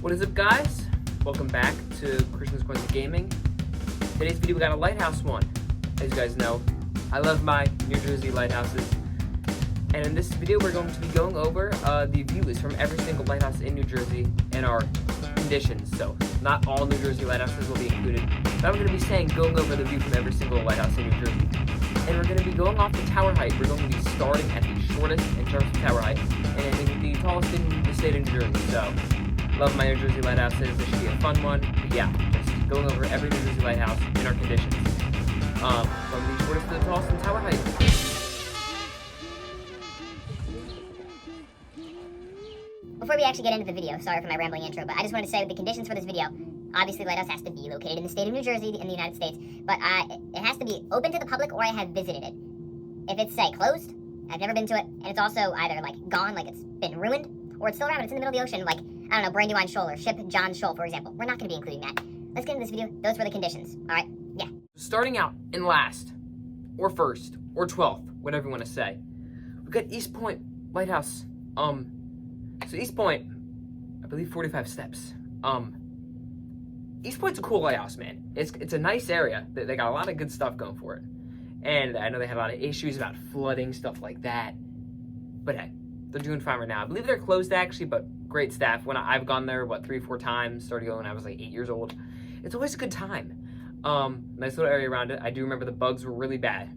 What is up, guys? Welcome back to Christian's Corner of Gaming. Today's video, we got a lighthouse one. As you guys know, I love my New Jersey lighthouses. And in this video, we're going to be going over the views from every single lighthouse in New Jersey and our conditions. So, not all New Jersey lighthouses will be included, but I'm going to be going over the view from every single lighthouse in New Jersey. And we're going to be going off the tower height. We're going to be starting at the shortest in terms of tower height, and ending the tallest in the state of New Jersey. So, love my New Jersey lighthouses. This should be a fun one. But yeah, just going over every New Jersey lighthouse in our conditions. From the shortest to the tallest in tower height. Before we actually get into the video, sorry for my rambling intro, but I just wanted to say the conditions for this video. Obviously, lighthouse has to be located in the state of New Jersey in the United States, but it has to be open to the public or I have visited it. If it's, say, closed, I've never been to it, and it's also either, like, gone, like it's been ruined, or it's still around, but it's in the middle of the ocean, like, I don't know, Brandywine Shoal or Ship John Shoal, for example. We're not going to be including that. Let's get into this video. Those were the conditions, all right? Yeah. Starting out in last, or first, or 12th, whatever you want to say, we've got East Point Lighthouse. So East Point, I believe 45 steps. East Point's a cool lighthouse, man. It's a nice area. They got a lot of good stuff going for it. And I know they had a lot of issues about flooding, stuff like that. But hey, they're doing fine right now. I believe they're closed actually, but great staff. When I've gone there, 3-4 times, started going when I was like 8 years old. It's always a good time. Nice little area around it. I do remember the bugs were really bad,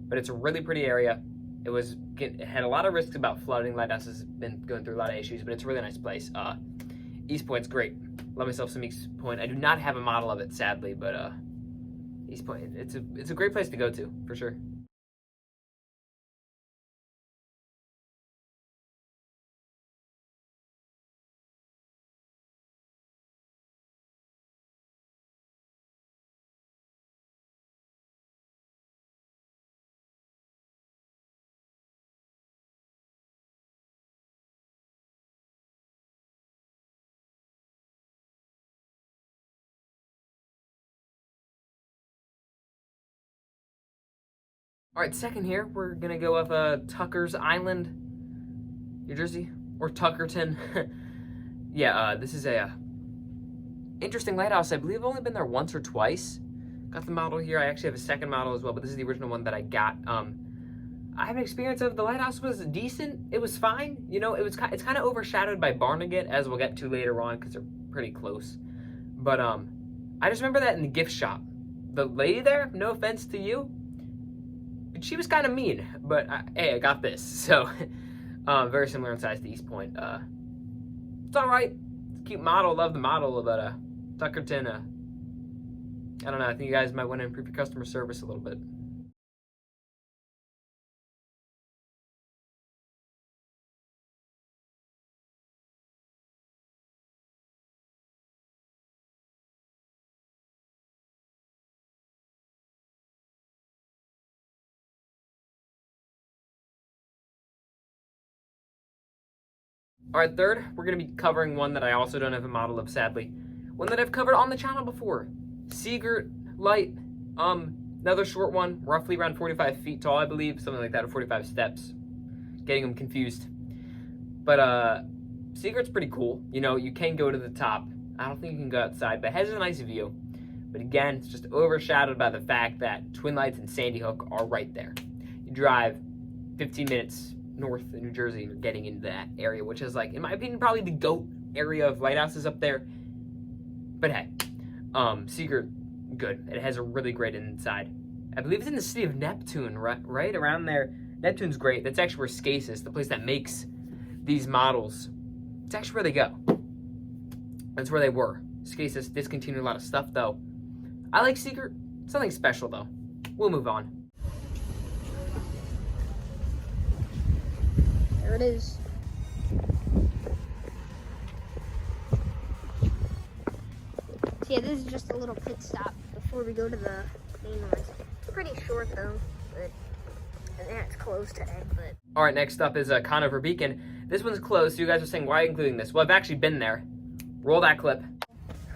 but it's a really pretty area. It had a lot of risks about flooding. Lighthouse has been going through a lot of issues, but it's a really nice place. East Point's great. Love myself some East Point. I do not have a model of it, sadly, but East Point, it's a great place to go to, for sure. All right, second here, we're gonna go with Tucker's Island, New Jersey, or Tuckerton. Yeah, this is a interesting lighthouse. I believe I've only been there once or twice. Got the model here. I actually have a second model as well, but this is the original one that I got. I have an experience of the lighthouse was decent. It was fine. You know, it's kind of overshadowed by Barnegat, as we'll get to later on, because they're pretty close. But I just remember that in the gift shop, the lady there, no offense to you, she was kind of mean, but hey, I got this. So, very similar in size to East Point. It's all right. It's a cute model. Love the model, but Tuckerton. I don't know. I think you guys might want to improve your customer service a little bit. All right, third, we're going to be covering one that I also don't have a model of, sadly. One that I've covered on the channel before. Seagirt Light, another short one, roughly around 45 feet tall, I believe, something like that, or 45 steps. Getting them confused. But Seagirt's pretty cool. You know, you can go to the top. I don't think you can go outside, but it has a nice view. But again, it's just overshadowed by the fact that Twin Lights and Sandy Hook are right there. You drive 15 minutes north of New Jersey, and you're getting into that area, which is, like, in my opinion, probably the GOAT area of lighthouses up there. But hey, Seagirt, good. It has a really great inside. I believe it's in the city of Neptune, right around there. Neptune's great. That's actually where Scasis, the place that makes these models, it's actually where they go. That's where they were. Scasis discontinued a lot of stuff, though. I like Seagirt. Something special, though. We'll move on. There it is. So yeah, this is just a little pit stop before we go to the main ones. It's pretty short though, but and then it's closed today. But all right, next up is Conover Beacon. This one's closed. So you guys are saying, why are you including this? Well, I've actually been there. Roll that clip.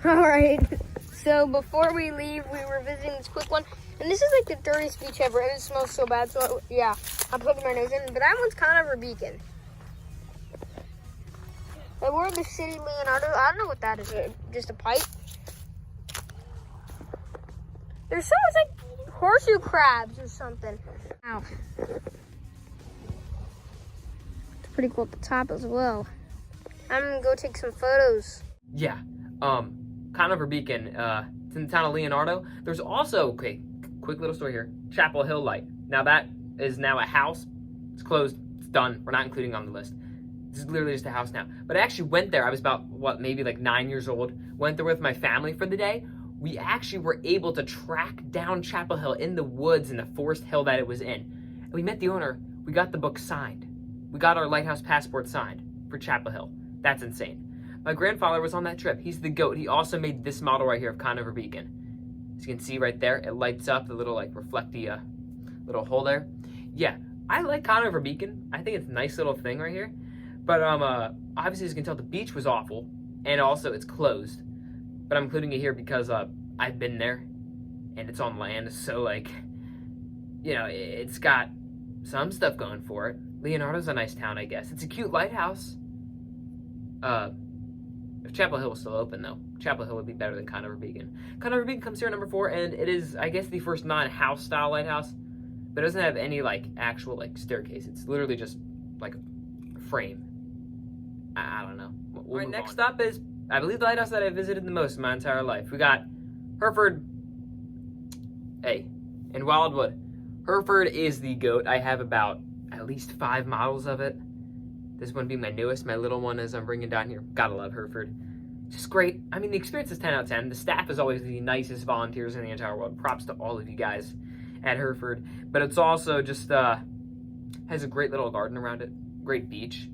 all right. So before we leave, we were visiting this quick one, and this is like the dirtiest beach ever, and it smells so bad. So yeah, I'm poking my nose in. But that one's Conover Beacon. Hey, we're in the city, Leonardo. I don't know what that is. Just a pipe? There's so much like horseshoe crabs or something. Ow. It's pretty cool at the top as well. I'm gonna go take some photos. Yeah. Conover Beacon, it's in the town of Leonardo. There's also, okay, quick little story here, Chapel Hill Light. Now that is now a house. It's closed. It's done. We're not including it on the list. This is literally just a house now. But I actually went there. I was about, maybe like 9 years old. Went there with my family for the day. We actually were able to track down Chapel Hill in the woods in the forest hill that it was in. And we met the owner. We got the book signed. We got our lighthouse passport signed for Chapel Hill. That's insane. My grandfather was on that trip. He's the GOAT. He also made this model right here of Conover Beacon. As you can see right there, it lights up the little like reflecty little hole there. Yeah, I like Conover Beacon. I think it's a nice little thing right here. But obviously as you can tell, the beach was awful, and also it's closed. But I'm including it here because I've been there, and it's on land. So like, you know, it's got some stuff going for it. Leonardo's a nice town, I guess. It's a cute lighthouse. If Chapel Hill was still open, though, Chapel Hill would be better than Conover Beacon. Conover Beacon comes here at number 4, and it is, I guess, the first non-house style lighthouse, but it doesn't have any, like, actual, like, staircase. It's literally just, like, a frame. I don't know. All right, next up is, I believe, the lighthouse that I visited the most in my entire life. We got Hereford, in Wildwood. Hereford is the GOAT. I have about at least 5 models of it. This one being my newest, my little one as I'm bringing down here. Gotta love Hereford. Just great. I mean, the experience is 10 out of 10. The staff is always the nicest volunteers in the entire world. Props to all of you guys at Hereford. But it's also just, has a great little garden around it. Great beach.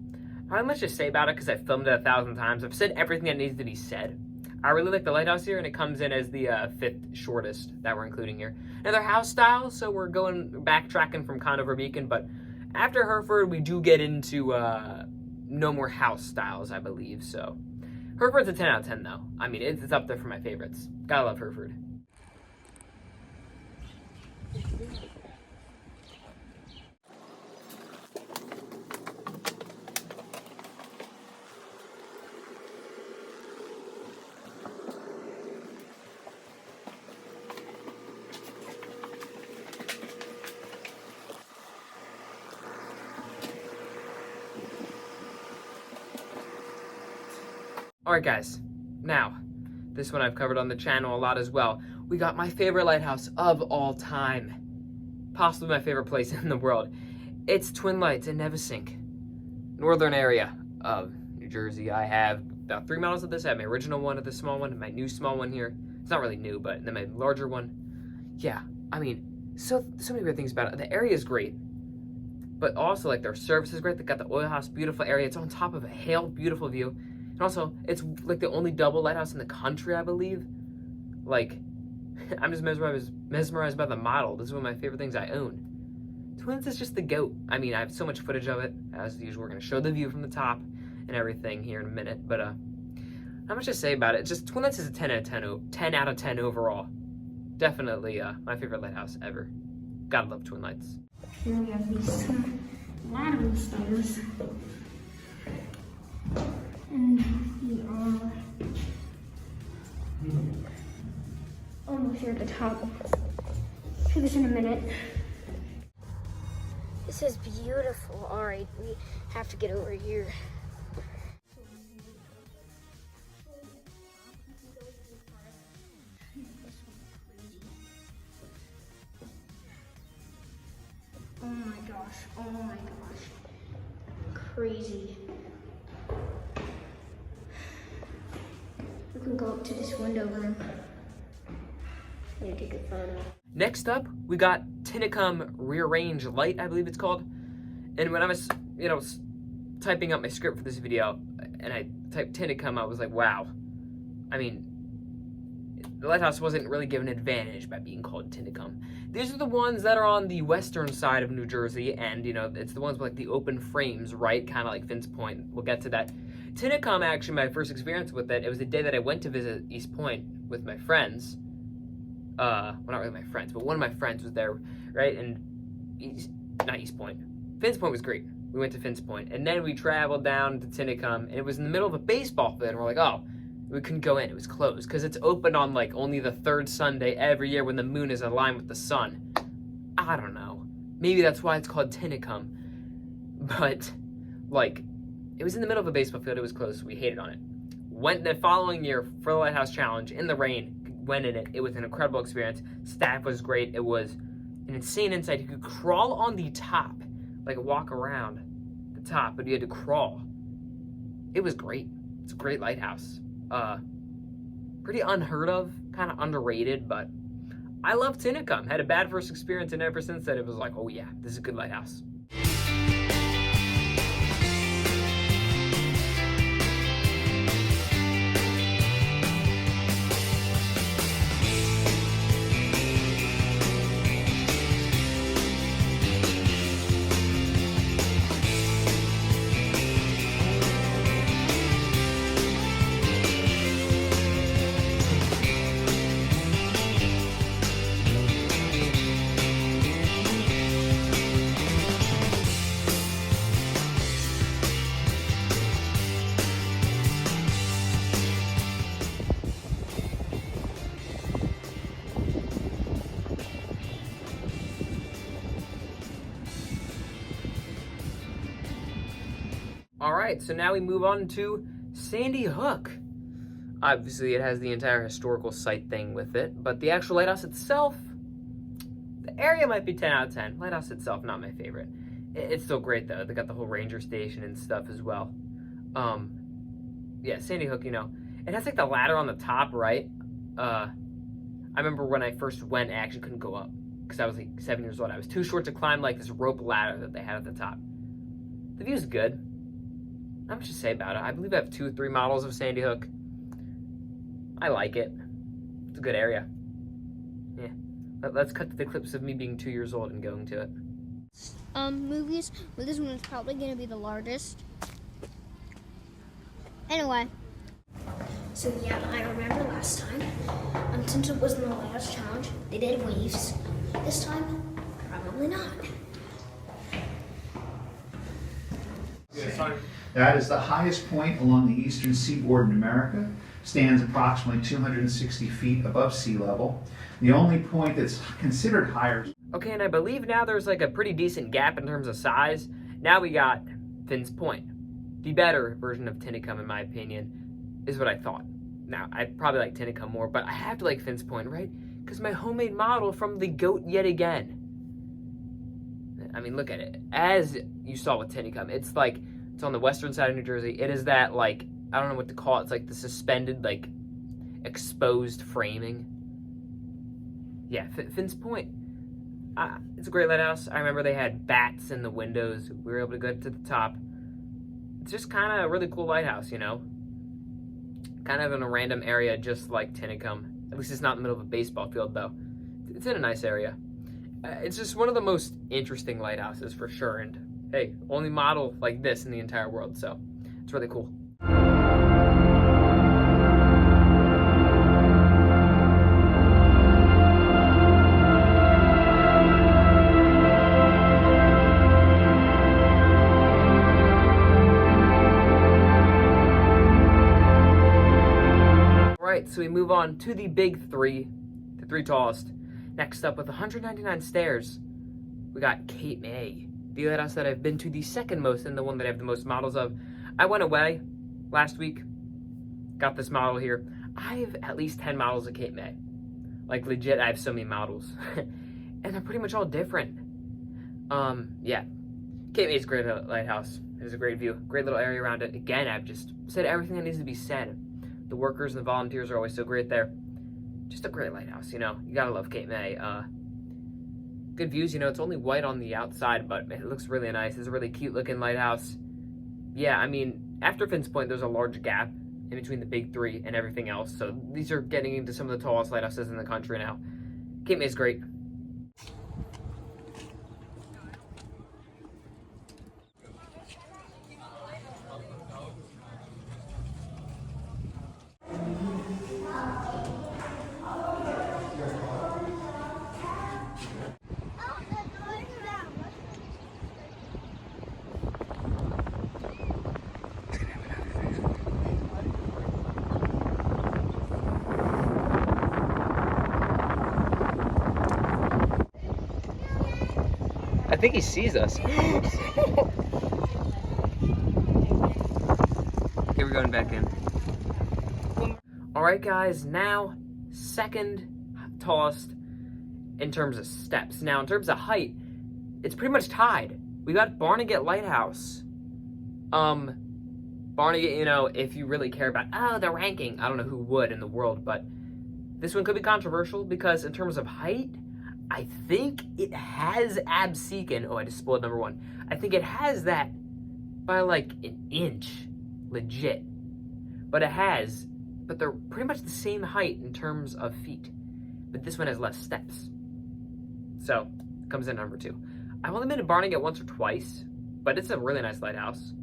Not much to say about it because I've filmed it 1,000 times. I've said everything that needs to be said. I really like the lighthouse here, and it comes in as the 5th shortest that we're including here. Another house style, so we're backtracking from Conover Beacon, but after Hereford, we do get into no more house styles, I believe. So Hereford's a 10 out of 10, though. I mean, it's up there for my favorites. Gotta love Hereford. Alright guys, now, this one I've covered on the channel a lot as well. We got my favorite lighthouse of all time. Possibly my favorite place in the world. It's Twin Lights in Navesink, northern area of New Jersey. I have about 3 models of this. I have my original one, the small one, and my new small one here. It's not really new, but then my larger one. Yeah, I mean, so many great things about it. The area is great, but also like their service is great. They got the oil house, beautiful area. It's on top of a hill, beautiful view. And also, it's like the only double lighthouse in the country, I believe. Like, I'm just mesmerized by the model. This is one of my favorite things I own. Twins is just the GOAT. I mean, I have so much footage of it. As usual, we're going to show the view from the top and everything here in a minute. But, not much to say about it. Just Twin Lights is a 10 out of 10 overall. Definitely my favorite lighthouse ever. Gotta love Twin Lights. Here we have these ladder stairs. And we are almost here at the top. Do this in a minute. This is beautiful. All right, we have to get over here. Oh my gosh, oh my gosh. Crazy. We can go up to this window room. I'm gonna take a photo. Next up, we got Tinicum Rear Range Light, I believe it's called. And when I was, typing up my script for this video, and I typed Tinicum, I was like, wow. I mean, the lighthouse wasn't really given an advantage by being called Tinicum. These are the ones that are on the western side of New Jersey, and, it's the ones with, like, the open frames, right? Kind of like Finn's Point. We'll get to that. Tinicum, actually, my first experience with it was the day that I went to visit East Point with my friends. Well, not really my friends, but one of my friends was there, right? And not East Point. Finn's Point was great. we went to Finn's Point, and then we traveled down to Tinicum, and it was in the middle of a baseball field, and we're like, oh, we couldn't go in. It was closed because it's open on like only the third Sunday every year when the moon is aligned with the sun. I don't know. Maybe that's why it's called Tinicum. But like, it was in the middle of a baseball field. It was closed. So we hated on it. Went the following year for the Lighthouse Challenge in the rain. Went in it. It was an incredible experience. Staff was great. It was an insane insight. You could crawl on the top, like walk around the top, but you had to crawl. It was great. It's a great lighthouse. Pretty unheard of, kind of underrated, but I love Tinicum. Had a bad first experience, and ever since that, it was like, oh yeah, this is a good lighthouse. All right, so now we move on to Sandy Hook. Obviously, it has the entire historical site thing with it, but the actual lighthouse itself, the area might be 10 out of 10. Lighthouse itself, not my favorite. It's still great, though. They got the whole ranger station and stuff as well. Yeah, Sandy Hook, you know, it has like the ladder on the top, right? I remember when I first went, I actually couldn't go up because I was like 7 years old. I was too short to climb like this rope ladder that they had at the top. The view's good. Not much to say about it. I believe I have 2 or 3 models of Sandy Hook. I like it. It's a good area. Yeah. Let's cut to the clips of me being 2 years old and going to it. Movies. Well, this one is probably going to be the largest. Anyway. So yeah, I remember last time, since it was in the Lighthouse Challenge, they did waves. This time, probably not. That is the highest point along the eastern seaboard in America. Stands approximately 260 feet above sea level. The only point that's considered higher. Okay, and I believe now there's like a pretty decent gap in terms of size. Now we got Finn's Point. The better version of Tinicum, in my opinion, is what I thought. Now, I probably like Tinicum more, but I have to like Finn's Point, right? Because my homemade model from the goat yet again. I mean, look at it. As you saw with Tinicum, it's like, it's on the western side of New Jersey. It is that, like, I don't know what to call it. It's like the suspended, like, exposed framing. Yeah, Finn's Point. It's a great lighthouse. I remember they had bats in the windows. We were able to go to the top. It's just kind of a really cool lighthouse, you know? Kind of in a random area just like Tinicum. At least it's not in the middle of a baseball field, though. It's in a nice area. It's just one of the most interesting lighthouses for sure. And hey, only model like this in the entire world, so it's really cool. Alright, so we move on to the big three, the 3 tallest. Next up with 199 stairs, we got Cape May, the lighthouse that I've been to the second most and the one that I have the most models of. I went away last week, got this model here. I have at least 10 models of Cape May. Like legit, I have so many models. And they're pretty much all different. Yeah. Cape May is a great lighthouse. It has a great view, great little area around it. Again, I've just said everything that needs to be said. The workers and the volunteers are always so great there. Just a great lighthouse, you know. You gotta love Cape May. Good views, you know. It's only white on the outside, but it looks really nice. It's a really cute looking lighthouse. Yeah, I mean, after Finn's Point, there's a large gap in between the big 3 and everything else. So these are getting into some of the tallest lighthouses in the country now. Cape May is great. think he sees us. Okay, we're going back in. All right, guys, now second tallest in terms of steps. Now, in terms of height, it's pretty much tied. We got Barnegat Lighthouse. Barnegat, you know, if you really care about, the ranking, I don't know who would in the world, but this one could be controversial because in terms of height, I think it has Absecon. Oh, I just spoiled number one. I think it has that by like an inch, legit. But they're pretty much the same height in terms of feet. But this one has less steps. So, comes in number two. I've only been to Barnegat once or twice, but it's a really nice lighthouse.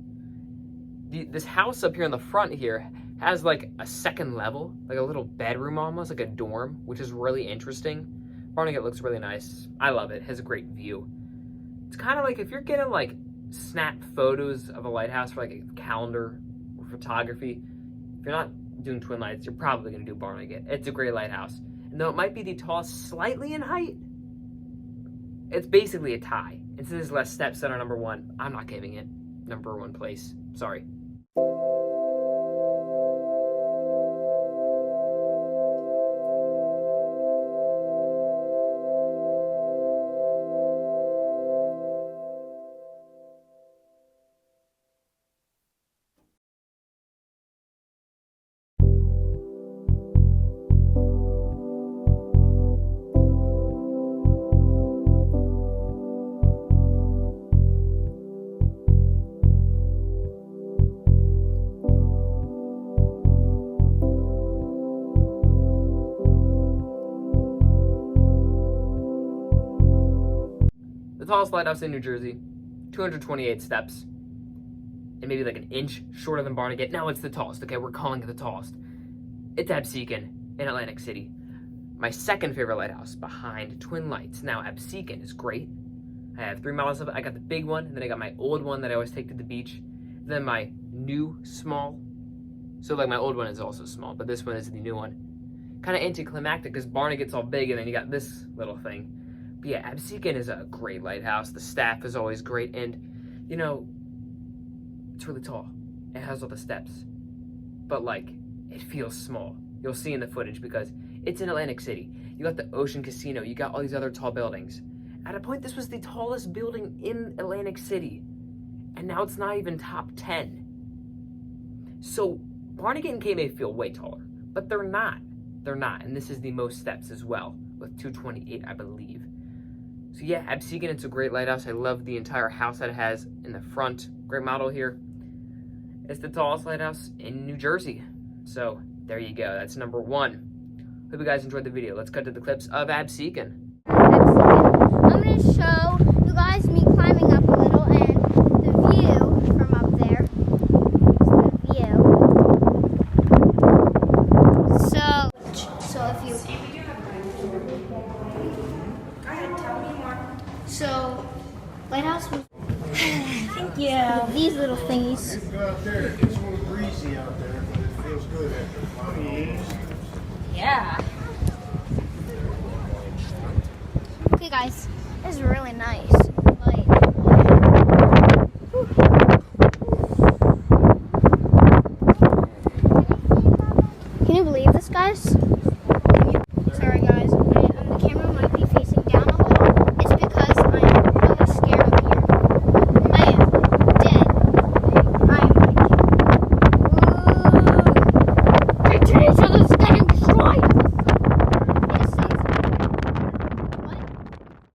This house up here in the front here has like a second level, like a little bedroom almost, like a dorm, which is really interesting. Barnegat looks really nice. I love it. It has a great view. It's kind of like if you're getting like snap photos of a lighthouse for like a calendar or photography, if you're not doing Twin Lights, you're probably going to do Barnegat. It's a great lighthouse. And though it might be the tallest slightly in height, it's basically a tie. And since there's less steps than our number one, I'm not giving it number one place. Sorry. The tallest lighthouse in New Jersey, 228 steps, and maybe like an inch shorter than Barnegat. Now it's the tallest, okay? We're calling it the tallest. It's Absecon in Atlantic City. My second favorite lighthouse behind Twin Lights. Now Absecon is great. I have 3 models of it. I got the big one, and then I got my old one that I always take to the beach. Then my new small. So like my old one is also small, but this one is the new one. Kind of anticlimactic because Barnegat's all big, and then you got this little thing. But yeah, Absecon is a great lighthouse. The staff is always great, and you know, it's really tall. It has all the steps, but like, it feels small. You'll see in the footage because it's in Atlantic City. You got the Ocean Casino. You got all these other tall buildings. At a point, this was the tallest building in Atlantic City, and now it's not even top 10. So Barnegat and K may feel way taller, but they're not. They're not, and this is the most steps as well, with 228, I believe. So yeah, Absecon, it's a great lighthouse. I love the entire house that it has in the front. Great model here. It's the tallest lighthouse in New Jersey. So there you go. That's number one. Hope you guys enjoyed the video. Let's cut to the clips of Absecon. I'm going to show you guys me climbing up a little and the view from up there. It's the view. So if you... So, lighthouse was... Thank you. These little thingies. Go out there. It's a little breezy out there, but it feels good after 5 years. Yeah. Okay, guys, this is really nice. Like, can you believe this, guys?